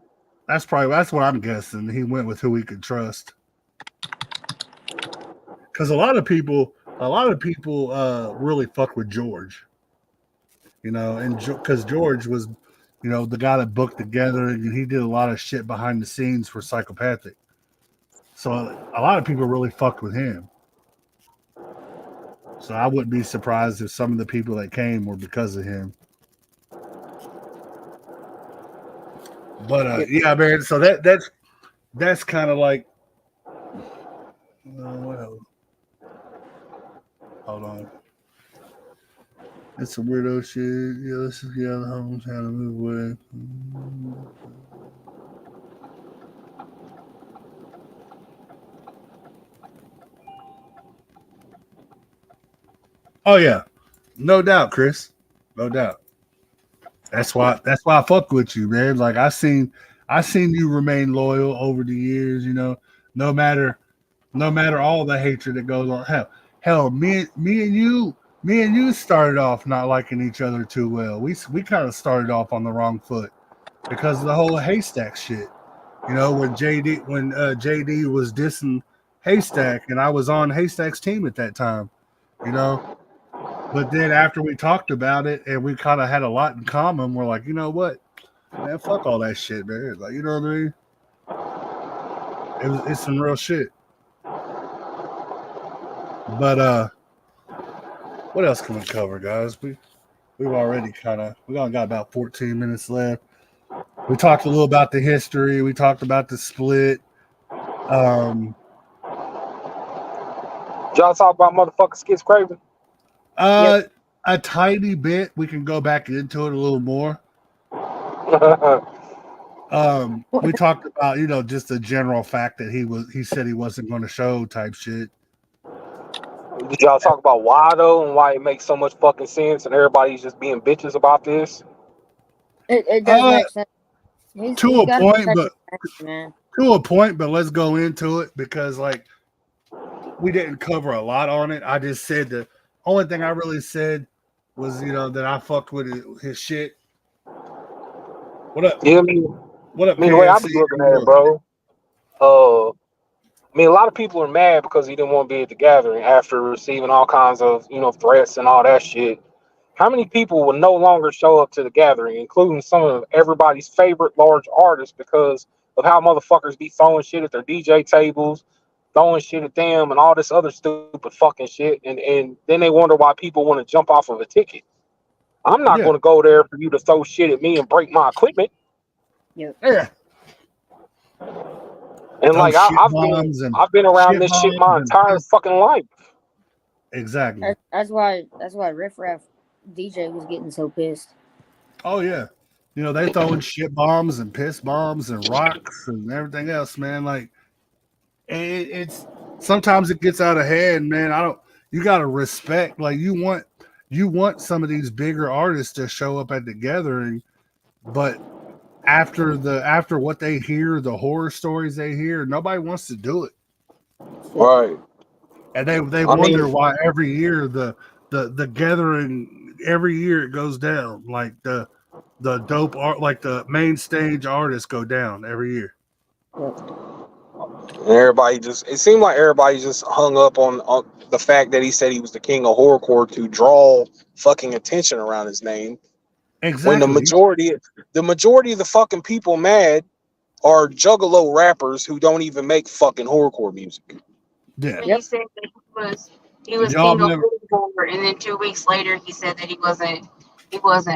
That's what I'm guessing. He went with who he could trust. Because a lot of people really fuck with George. And because George was, the guy that booked together, and he did a lot of shit behind the scenes for Psychopathic. So a lot of people really fucked with him. So I wouldn't be surprised if some of the people that came were because of him. But Yep. yeah, man. So that's kind of like, well, hold on. It's some weirdo shit. Yeah, let's just get out of the homes, how to move away. Oh yeah, no doubt, Chris. No doubt. That's why I fuck with you, man. Like I seen you remain loyal over the years. No matter no matter all the hatred that goes on. Hell, me and you started off not liking each other too well. We kind of started off on the wrong foot because of the whole haystack shit. When JD was dissing Haystack, and I was on Haystack's team at that time. You know, but then after we talked about it and we kind of had a lot in common, we're like, you know what, man, fuck all that shit, man. Like, you know what I mean? It's some real shit. But what else can we cover, guys? We've already we only got about 14 minutes left. We talked a little about the history. We talked about the split. Y'all talk about motherfucking Skits Craven? A tiny bit. We can go back into it a little more. We talked about, just the general fact that he said he wasn't going to show type shit. Did y'all talk about why though, and why it makes so much fucking sense, and everybody's just being bitches about this? It does make sense. To a point, but let's go into it because like we didn't cover a lot on it. I just said the only thing I really said was that I fucked with his shit. What up? Yeah, What up? I mean, the way I be looking at it, bro. I mean, a lot of people are mad because he didn't want to be at the gathering after receiving all kinds of, threats and all that shit. How many people will no longer show up to the gathering, including some of everybody's favorite large artists, because of how motherfuckers be throwing shit at their DJ tables, throwing shit at them, and all this other stupid fucking shit, and then they wonder why people want to jump off of a ticket. I'm not going to go there for you to throw shit at me and break my equipment. Yeah. And like I've been around this shit my entire fucking life. Exactly. That's why Riff Raff DJ was getting so pissed. Oh yeah, they throwing shit bombs and piss bombs and rocks and everything else, man. Like it's sometimes it gets out of hand, man. You gotta respect. Like you want some of these bigger artists to show up at the gathering, but after what they hear, the horror stories they hear, nobody wants to do it. Right. And they wonder why every year the gathering, every year it goes down. Like the dope art, like the main stage artists go down every year. And it seemed like everybody just hung up on the fact that he said he was the king of horrorcore to draw fucking attention around his name. Exactly. When the majority of the fucking people mad are juggalo rappers who don't even make fucking horrorcore music. Yeah. He said that he was king of horrorcore, and then 2 weeks later he said that he wasn't.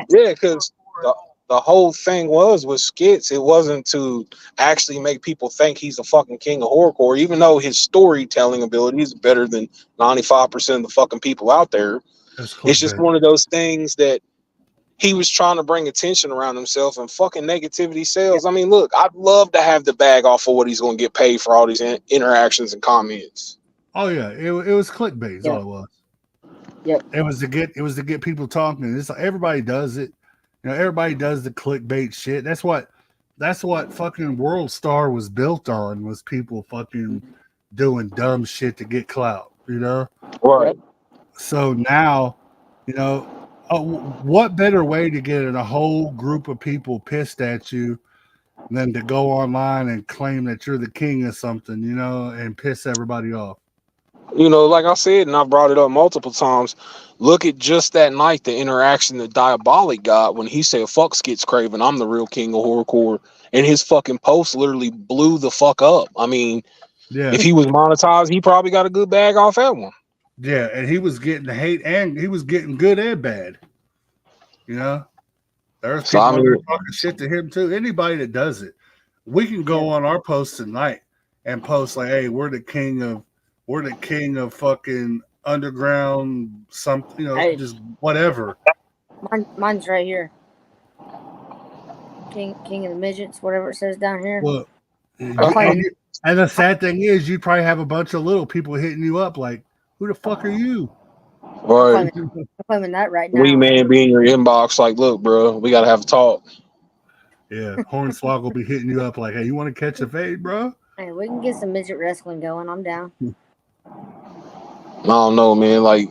Yeah, because the whole thing was with Skits, it wasn't to actually make people think he's the fucking king of horrorcore, even though his storytelling ability is better than 95% of the fucking people out there. It's just one of those things that he was trying to bring attention around himself, and fucking negativity sells. I mean, look, I'd love to have the bag off of what he's going to get paid for all these interactions and comments. Oh yeah, it was clickbait. All it was. Yep. It was to get people talking. It's like everybody does it. Everybody does the clickbait shit. That's what fucking World Star was built on, was people fucking doing dumb shit to get clout, Right. So now, what better way to get a whole group of people pissed at you than to go online and claim that you're the king of something, and piss everybody off? Like I said, and I brought it up multiple times, look at just that night, the interaction that Diabolic got when he said, fuck Skits Craven, I'm the real king of horrorcore. And his fucking post literally blew the fuck up. I mean, if he was monetized, he probably got a good bag off that one. Yeah, and he was getting hate, and he was getting good and bad. There's people talking shit to him too. Anybody that does it, we can go on our post tonight and post like, "Hey, we're the king of fucking underground, something, just whatever." Mine's right here. King of the midgets, whatever it says down here. Well, and the sad thing is, you probably have a bunch of little people hitting you up like, "Who the fuck are you?" Right. I'm claiming that right We now. man be in your inbox like, look, bro, we gotta have a talk. Yeah, Hornswoggle will be hitting you up like, "Hey, you want to catch a fade, bro?" Hey, we can get some midget wrestling going. I'm down. I don't know, man. Like,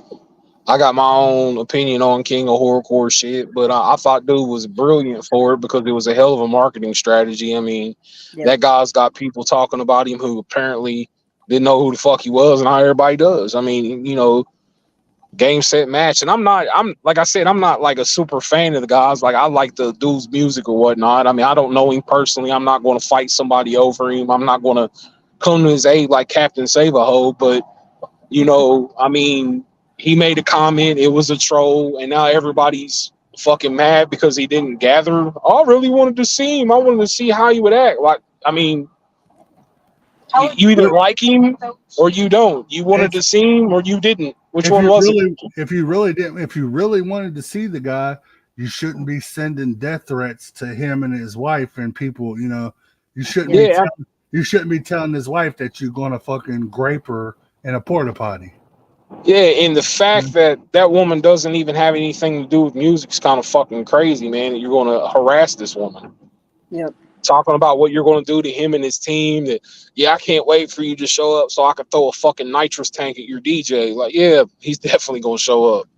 I got my own opinion on King of Horrorcore shit, but I thought dude was brilliant for it because it was a hell of a marketing strategy. I mean, Yep. that guy's got people talking about him who apparently didn't know who the fuck he was, and how everybody does. I mean, game set match, and I'm like I said, I'm not like a super fan of the guys. Like, I like the dude's music or whatnot. I mean, I don't know him personally. I'm not going to fight somebody over him. I'm not going to come to his aid like Captain Save-A-Ho, but I mean, he made a comment, it was a troll, and now everybody's fucking mad because he didn't gather. I really wanted to see him. I wanted to see how he would act. Like, I mean, you either like him or you don't. You wanted to see him or you didn't. Which one was it? If you really wanted to see the guy, you shouldn't be sending death threats to him and his wife and people. You shouldn't you shouldn't be telling his wife that you're gonna fucking grape her in a porta potty. Yeah, and the fact that woman doesn't even have anything to do with music is kind of fucking crazy, man. You're going to harass this woman. Yep. Talking about what you're going to do to him and his team. That, yeah, I can't wait for you to show up so I can throw a fucking nitrous tank at your DJ. Like, yeah, he's definitely going to show up.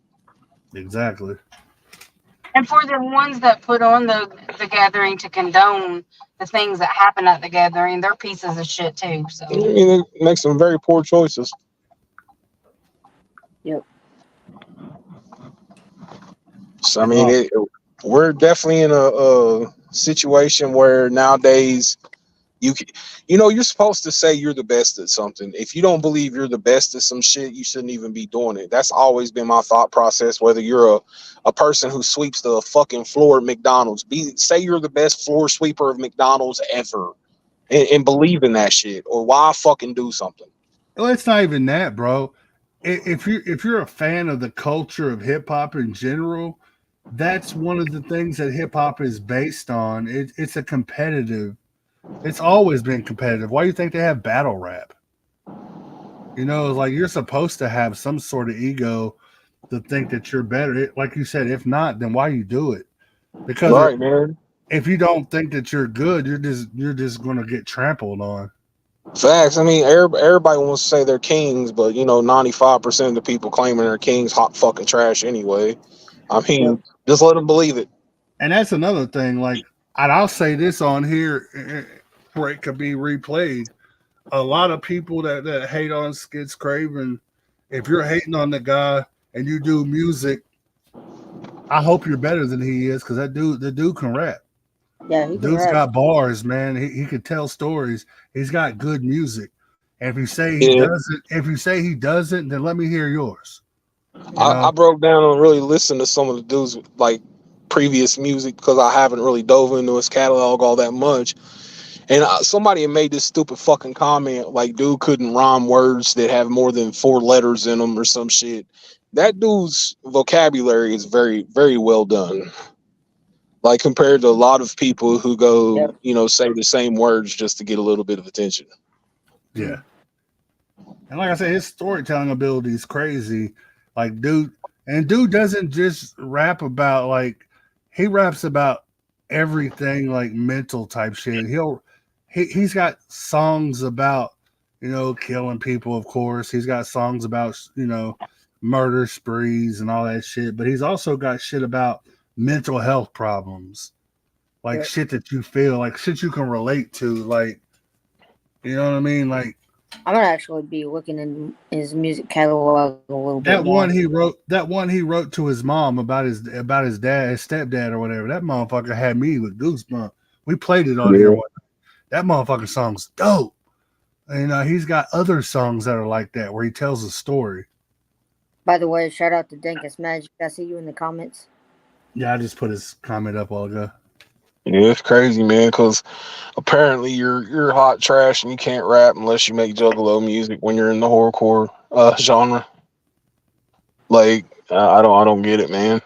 Exactly. And for the ones that put on the gathering to condone the things that happen at the gathering, they're pieces of shit too. So I mean, it makes some very poor choices. Yep. So I mean, we're definitely in a situation where nowadays you're supposed to say you're the best at something. If you don't believe you're the best at some shit, you shouldn't even be doing it. That's always been my thought process. Whether you're a person who sweeps the fucking floor at McDonald's, say you're the best floor sweeper of McDonald's ever, and believe in that shit, or why fucking do something. Well, it's not even that, bro. If you're a fan of the culture of hip hop in general, that's one of the things that hip hop is based on. It's a competitive. It's always been competitive. Why do you think they have battle rap? Like you're supposed to have some sort of ego to think that you're better. Like you said, if not, then why you do it? Because Right, man. if you don't think that you're good, you're just gonna get trampled on. Facts. I mean, everybody wants to say they're kings, but 95% of the people claiming they're kings hot fucking trash anyway. I mean, just let them believe it. And that's another thing. Like, and I'll say this on here where it could be replayed. A lot of people that hate on Skits Craven, if you're hating on the guy and you do music, I hope you're better than he is, because the dude can rap. Yeah, he can Dude's rap. got bars, man. He can tell stories. He's got good music. And if you say he doesn't, then let me hear yours. I broke down and really listened to some of the dudes like previous music because I haven't really dove into his catalog all that much. And somebody had made this stupid fucking comment like, dude couldn't rhyme words that have more than 4 letters in them or some shit. That dude's vocabulary is very, very well done. Like, compared to a lot of people who go, say the same words just to get a little bit of attention. Yeah. And like I said, his storytelling ability is crazy. Like, dude doesn't just rap about, like, he raps about everything, like mental type shit. He's got songs about, killing people, of course. He's got songs about, murder sprees and all that shit. But he's also got shit about mental health problems. Like shit that you feel, like shit you can relate to. Like, you know what I mean? Like, I'm gonna actually be looking in his music catalog a little bit that more. one he wrote to his mom about his dad, his stepdad or whatever. That motherfucker had me with goosebumps. We played it on here one night. That motherfucking song's dope. And he's got other songs that are like that where he tells a story. By the way, shout out to Dankus Magic. I see you in the comments. Yeah, I just put his comment up a while ago. Yeah, it's crazy, man, because apparently you're hot trash and you can't rap unless you make juggalo music when you're in the horrorcore genre. Like, I don't get it, man.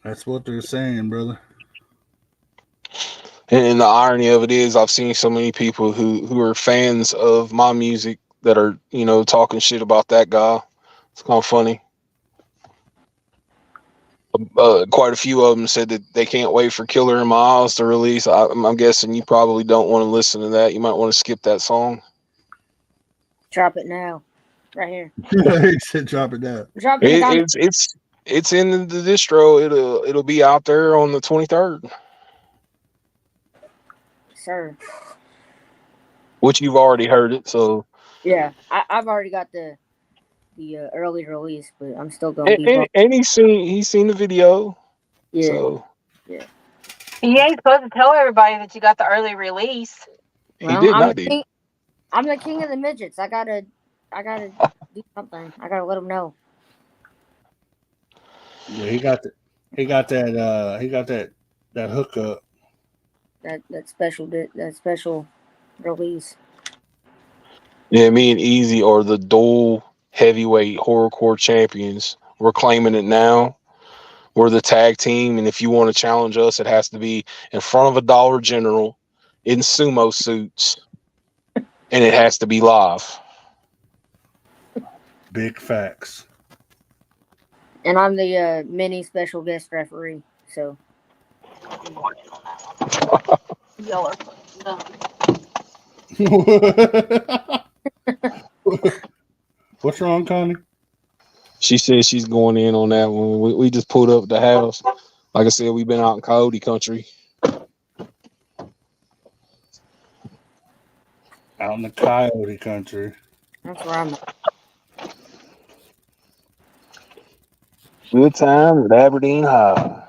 That's what they're saying, brother. And the irony of it is, I've seen so many people who are fans of my music that are, you know, talking shit about that guy. It's kind of funny. Quite a few of them said that they can't wait for Killer in My Eyes to release. I'm guessing you probably don't want to listen to that. You might want to skip that song. Drop it now. Right here. He said drop it down. Drop it in the comments. It's in the distro. It'll be out there on the 23rd. Sir. Which you've already heard it, so Yeah. I've already got the early release, but I'm still gonna be and he's seen the video. Yeah. So yeah. You ain't supposed to tell everybody that you got the early release. Well, he did not do. I'm the king of the midgets. I gotta do something. I gotta let them know. Yeah, he got that hookup. That special release. Yeah, me and Easy are the dual heavyweight horrorcore champions. We're claiming it now. We're the tag team, and if you want to challenge us, it has to be in front of a Dollar General in sumo suits, and it has to be live. Big facts. And I'm the mini special guest referee. So Y'all are fucking dumb. What's wrong, Connie? She says she's going in on that one. We just pulled up the house. Like I said, we've been out in Coyote country. Out in the Coyote country. that's where I'm at. Good time at Aberdeen High.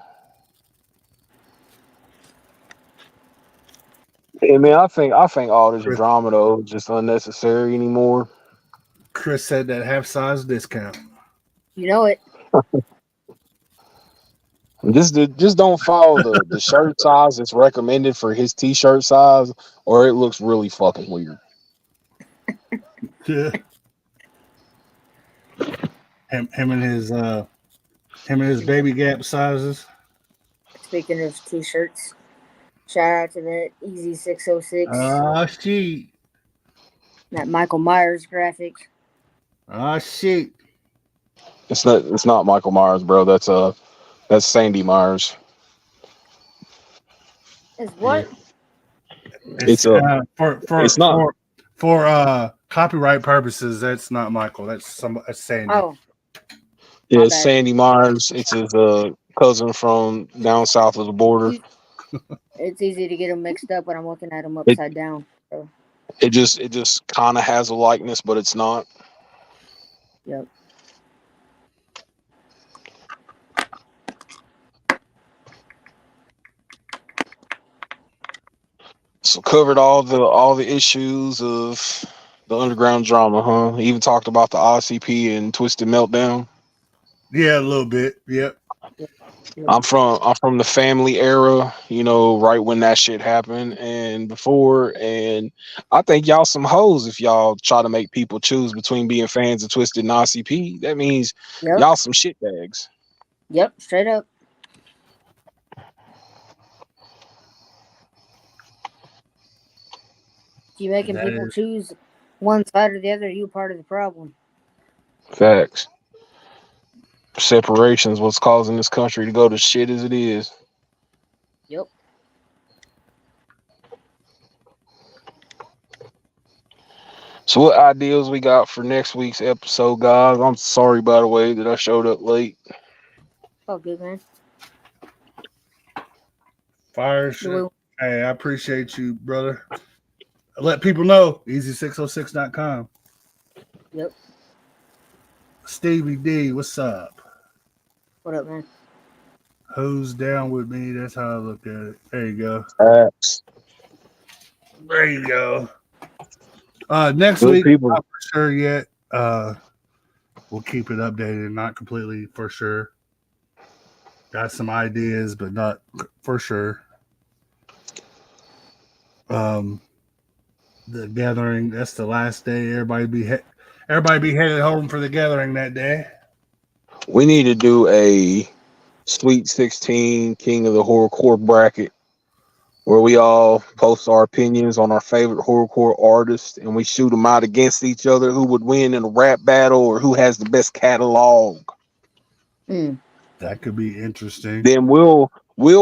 Hey man, I think all this drama though is just unnecessary anymore. Chris said that half size discount. You know it. Just don't follow the shirt size that's recommended for his t-shirt size, or it looks really fucking weird. Yeah. Him and his baby gap sizes. Speaking of t-shirts, shout out to that Easy 606. Shit. That Michael Myers graphic. Shit. It's not Michael Myers, bro. That's Sandy Myers. Is what? It's for copyright purposes. That's not Michael. That's Sandy. Oh. Yeah, it's Sandy Myers. It's his cousin from down south of the border. It's easy to get them mixed up when I'm looking at them upside down. So. It just kind of has a likeness, but it's not. Yep. So covered all the issues of the underground drama, huh? Even talked about the ICP and Twisted Meltdown. Yeah, a little bit. Yep. I'm from the family era, you know, right when that shit happened and before, and I think y'all some hoes if y'all try to make people choose between being fans of Twisted and ICP. That means y'all some shitbags. Yep, straight up. If you making people choose one side or the other, you part of the problem. Facts. Separation is what's causing this country to go to shit as it is. Yep. So what ideas we got for next week's episode, guys? I'm sorry, by the way, that I showed up late. Oh, good, man. Fire shit. Hey, I appreciate you, brother. Let people know. Easy606.com. Yep. Stevie D, what's up? What up, man? Who's down with me? That's how I look at it. There you go. There you go. Next week, not for sure yet. We'll keep it updated, not completely for sure. Got some ideas, but not for sure. The gathering, that's the last day. Everybody be headed home for the gathering that day. We need to do a Sweet 16 King of the Horrorcore bracket where we all post our opinions on our favorite horrorcore artists, and we shoot them out against each other. Who would win in a rap battle, or who has the best catalog? That could be interesting. Then we'll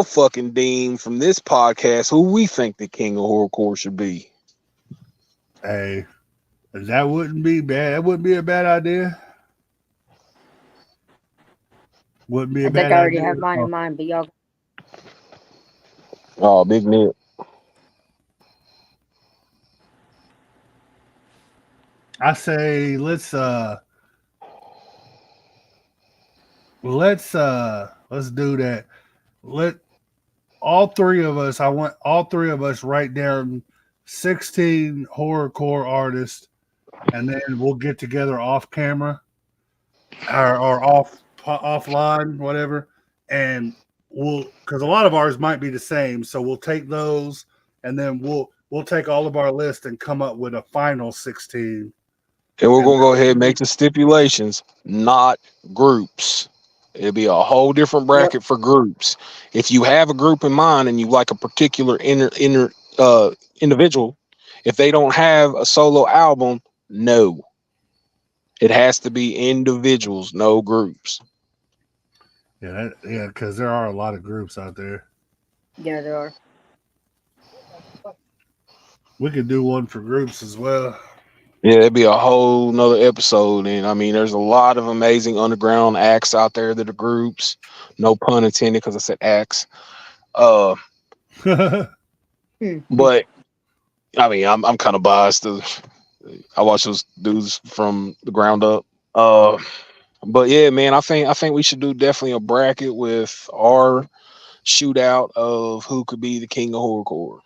fucking deem from this podcast who we think the king of horrorcore should be. Hey, that wouldn't be bad. That wouldn't be a bad idea. Wouldn't be a I think bad I already idea. have mine in mind, but y'all. Oh, Big Nick. I say let's do that. Let all three of us. I want all three of us write down 16 horrorcore artists, and then we'll get together off camera or offline, whatever, and because a lot of ours might be the same, so we'll take those, and then we'll take all of our list and come up with a final 16. And we're going to go ahead and make the stipulations, not groups. It'll be a whole different bracket for groups. If you have a group in mind and you like a particular individual, if they don't have a solo album, no. It has to be individuals, no groups. Yeah, because there are a lot of groups out there. Yeah, there are. We could do one for groups as well. Yeah, it'd be a whole nother episode. And I mean, there's a lot of amazing underground acts out there that are groups. No pun intended, because I said acts. But I mean, I'm kind of biased. I watch those dudes from the ground up. But yeah, man, I think we should do definitely a bracket with our shootout of who could be the king of horrorcore.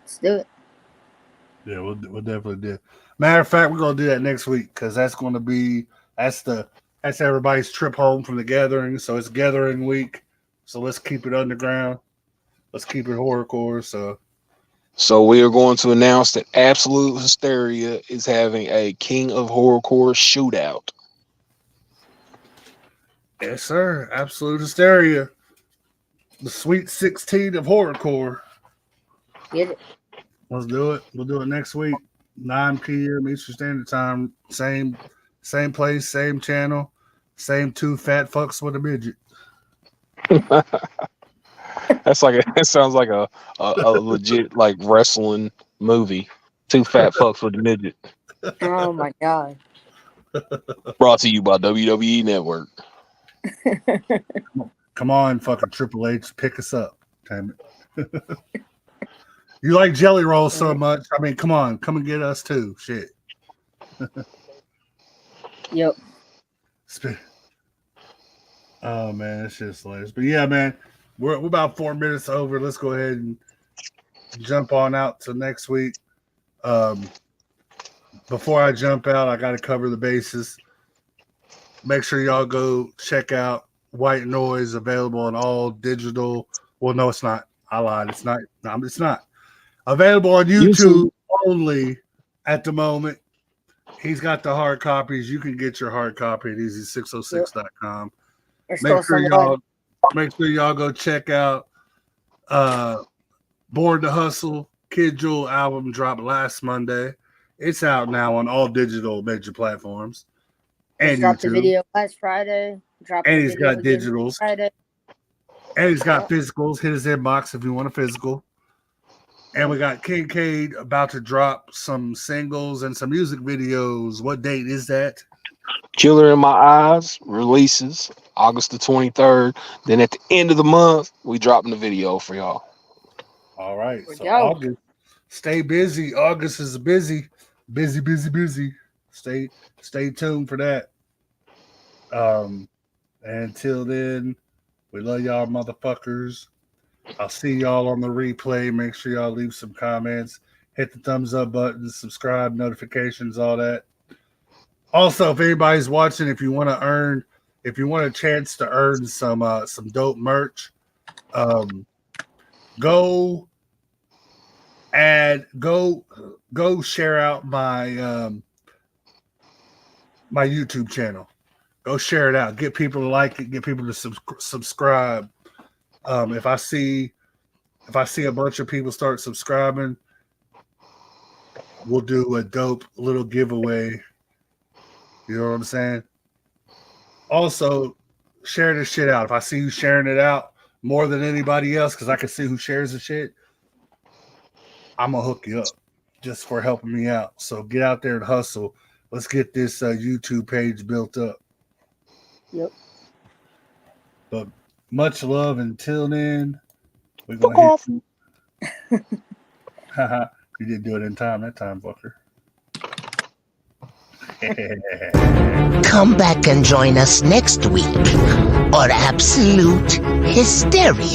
Let's do it. Yeah, we'll definitely do it. Matter of fact, we're gonna do that next week because that's everybody's trip home from the gathering. So it's gathering week. So let's keep it underground. Let's keep it horrorcore. So we are going to announce that Absolute Hysteria is having a King of Horrorcore shootout. Yes, sir. Absolute Hysteria. The Sweet 16 of horrorcore. Get it. Let's do it. We'll do it next week. 9 p.m. Eastern Standard Time. Same place, same channel, same two fat fucks with a midget. That sounds like a legit like wrestling movie. Two fat fucks with a midget. Oh my god. Brought to you by WWE Network. Come on, fucking Triple H, pick us up. Damn it. You like jelly rolls so much. I mean, come on, come and get us too. Shit. Yep. Oh man, it's just hilarious. But yeah, man, we're about 4 minutes over. Let's go ahead and jump on out to next week. Before I jump out, I got to cover the bases. Make sure y'all go check out White Noise, available on all digital. Well, no, it's not. I lied. It's not. No, it's not. Available on YouTube only at the moment. He's got the hard copies. You can get your hard copy at easy606.com. Make sure y'all go check out Born to Hustle. Kid Jewel album dropped last Monday. It's out now on all digital major platforms. And dropped the YouTube. video last Friday. And he's got digitals. Friday. And he's got physicals. Hit his inbox if you want a physical. And we got Kincaid about to drop some singles and some music videos. What date is that? Killer in My Eyes releases August the 23rd. Then at the end of the month, we dropping the video for y'all. All right. So August, stay busy. August is busy. Busy. Stay tuned for that. Until then, we love y'all motherfuckers. I'll see y'all on the replay. Make sure y'all leave some comments. Hit the thumbs up button, subscribe, notifications, all that. Also, if anybody's watching, if you want a chance to earn some dope merch, go share out my my YouTube channel. Go share it out. Get people to like it. Get people to subscribe. If I see if I see a bunch of people start subscribing, we'll do a dope little giveaway. You know what I'm saying? Also, share this shit out. If I see you sharing it out more than anybody else, because I can see who shares the shit, I'm going to hook you up just for helping me out. So get out there and hustle. Let's get this YouTube page built up. Yep. But much love until then. We're Fuck gonna off. Haha, you didn't do it in time that time, fucker. Come back and join us next week on Absolute Hysteria.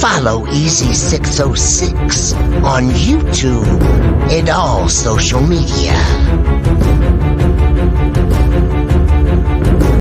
Follow Easy606 on YouTube and all social media.